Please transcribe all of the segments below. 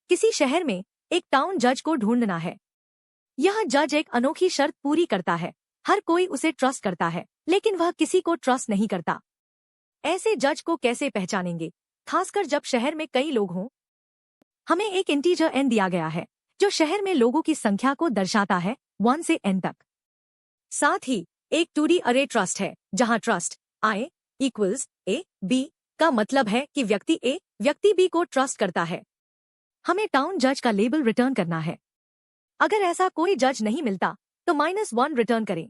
किसी शहर में एक टाउन जज को ढूंढना है। यह जज एक अनोखी शर्त पूरी करता है। हर कोई उसे ट्रस्ट करता है, लेकिन वह किसी को ट्रस्ट नहीं करता। ऐसे जज को कैसे पहचानेंगे, खासकर जब शहर में कई लोग हों? हमें एक इंटीजर n दिया गया है, जो शहर में लोगों की संख्या को दर्शाता है 1 से n तक। साथ ही एक 2D अरे ट्रस्ट है, जहां trust I equals A B का मतलब है कि व्यक्ति A व्यक्ति B को ट्रस्ट करता है। हमें टाउन जज का लेबल रिटर्न करना है। अगर ऐसा कोई जज नहीं मिलता तो -1 रिटर्न करें।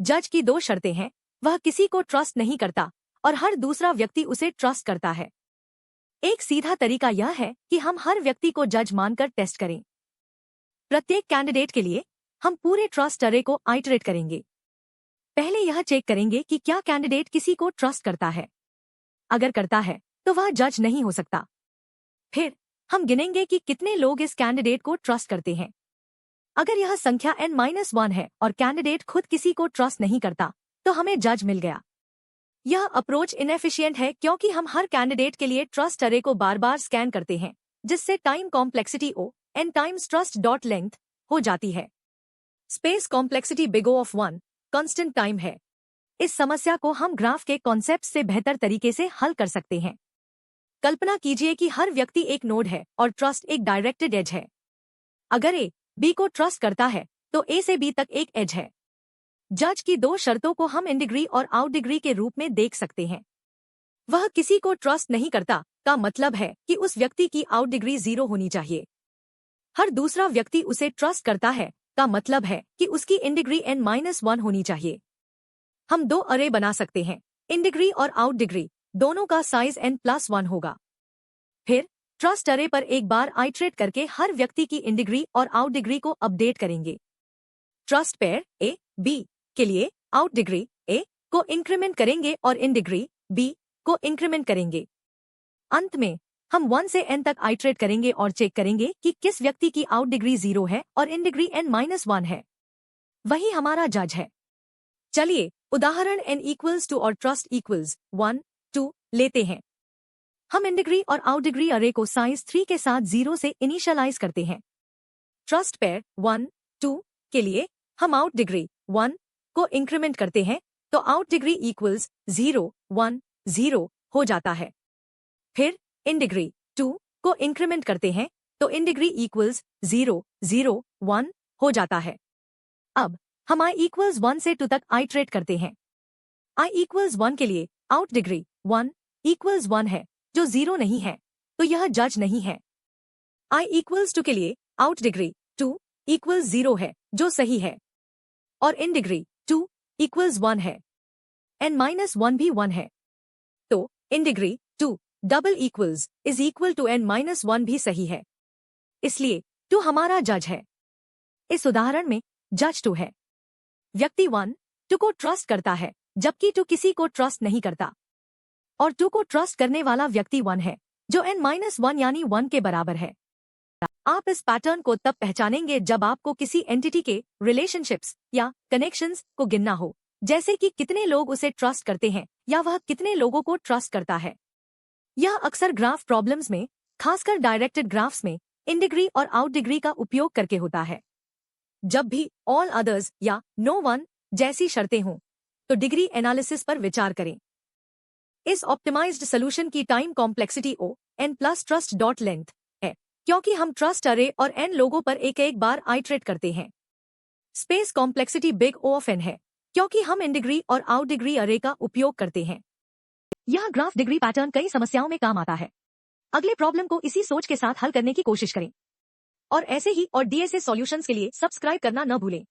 जज की 2 शर्तें हैं, वह किसी को ट्रस्ट नहीं करता और हर दूसरा व्यक्ति उसे ट्रस्ट करता है। एक सीधा तरीका यह है कि हम हर व्यक्ति को जज मानकर टेस्ट करें। प्रत्येक कैंडिडेट के लिए हम पूरे ट्रस्ट अरे को आइटरेट करेंगे। पहले यह चेक करेंगे कि क्या कैंडिडेट किसी को ट्रस्ट करता है। अगर करता है तो वह जज नहीं हो सकता। फिर हम गिनेंगे कि कितने लोग इस कैंडिडेट को ट्रस्ट करते हैं। अगर यह संख्या n-1 है और कैंडिडेट खुद किसी को ट्रस्ट नहीं करता, तो हमें जज मिल गया। यह अप्रोच इनएफिशिएंट है क्योंकि हम हर कैंडिडेट के लिए ट्रस्ट अरे को बार बार स्कैन करते हैं, जिससे time complexity O n times trust dot length हो जाती है। Space complexity big O of 1 constant time है। इस समस्या को हम ग्राफ के कॉन्सेप्ट से बेहतर तरीके से हल कर सकते हैं। कल्पना कीजिए कि हर व्यक्ति एक नोड है और ट्रस्ट एक डायरेक्टेड एज है। अगर A B को ट्रस्ट करता है तो A से B तक एक एज है। जज की 2 शर्तों को हम इन डिग्री और आउट डिग्री के रूप में देख सकते हैं। वह किसी को ट्रस्ट नहीं करता का मतलब है कि उस व्यक्ति की आउट डिग्री 0 होनी चाहिए। हर दूसरा व्यक्ति उसे ट्रस्ट करता है का मतलब है कि उसकी इन डिग्री n-1 होनी चाहिए। हम 2 अरे बना सकते हैं, इन डिग्री और आउट डिग्री, दोनों का साइज n+1 होगा। फिर ट्रस्ट अरे पर एक बार आइटरेट करके हर व्यक्ति की इन डिग्री और आउट डिग्री को अपडेट करेंगे। ट्रस्ट पेयर A B के लिए आउट डिग्री A को इंक्रीमेंट करेंगे और इन डिग्री B को इंक्रीमेंट करेंगे। अंत में हम 1 से n तक आइटरेट करेंगे और चेक करेंगे कि किस व्यक्ति की आउट डिग्री 0 है और इन डिग्री n-1 है। वही हमारा जज है। चलिए उदाहरण n इक्वल्स टू और ट्रस्ट इक्वल्स 1 2 लेते हैं। हम इन डिग्री और आउट डिग्री अरे को साइज 3 के साथ 0 से इनिशियलाइज करते हैं। ट्रस्ट पेयर 1 2 के लिए हम आउट डिग्री 1 को इंक्रीमेंट करते हैं तो आउट डिग्री इक्वल्स 0 1 0 हो जाता है। फिर इन डिग्री 2 को इंक्रीमेंट करते हैं तो इन डिग्री इक्वल्स 0 0 1 हो जाता है। अब हम I इक्वल्स 1 से 2 तक आइटरेट करते हैं। I इक्वल्स 1 के लिए आउट डिग्री 1 इक्वल्स 1 है, जो 0 नहीं है, तो यह जज नहीं है। I इक्वल्स 2 के लिए आउट डिग्री 2 इक्वल्स 0 है, जो सही है। और इन डिग्री 2 इक्वल्स 1 है। n-1 भी 1 है। तो in degree 2 double equals is equal to n-1 भी सही है। इसलिए 2 हमारा जज है। इस उदाहरण में जज 2 है। व्यक्ति 1 2 को ट्रस्ट करता है, जबकि 2 किसी को ट्रस्ट नहीं करता। और 2 को ट्रस्ट करने वाला व्यक्ति 1 है, जो n-1 यानी 1 के बराबर है। आप इस पैटर्न को तब पहचानेंगे जब आपको किसी एंटिटी के रिलेशनशिप्स या कनेक्शंस को गिनना हो, जैसे कि कितने लोग उसे ट्रस्ट करते हैं या वह कितने लोगों को ट्रस्ट करता है। यह अक्सर ग्राफ प्रॉब्लम्स में, खासकर डायरेक्टेड ग्राफ्स में, इन डिग्री और आउट डिग्री का उपयोग करके होता है। जब भी ऑल अदर्स या नो वन जैसी शर्तें हों, तो डिग्री एनालिसिस पर विचार करें। इस ऑप्टिमाइज्ड सॉल्यूशन की time complexity O n plus trust dot length है, क्योंकि हम ट्रस्ट अरे और n लोगों पर एक एक बार आइटरेट करते हैं। Space complexity big O of n है, क्योंकि हम इन डिग्री और आउट डिग्री अरे का उपयोग करते हैं। यह ग्राफ डिग्री पैटर्न कई समस्याओं में काम आता है। अगले प्रॉब्लम को इसी सोच के साथ हल करने की कोशिश करें। और ऐसे ही और DSA सॉल्यूशंस के लिए सब्सक्राइब करना न भूलें।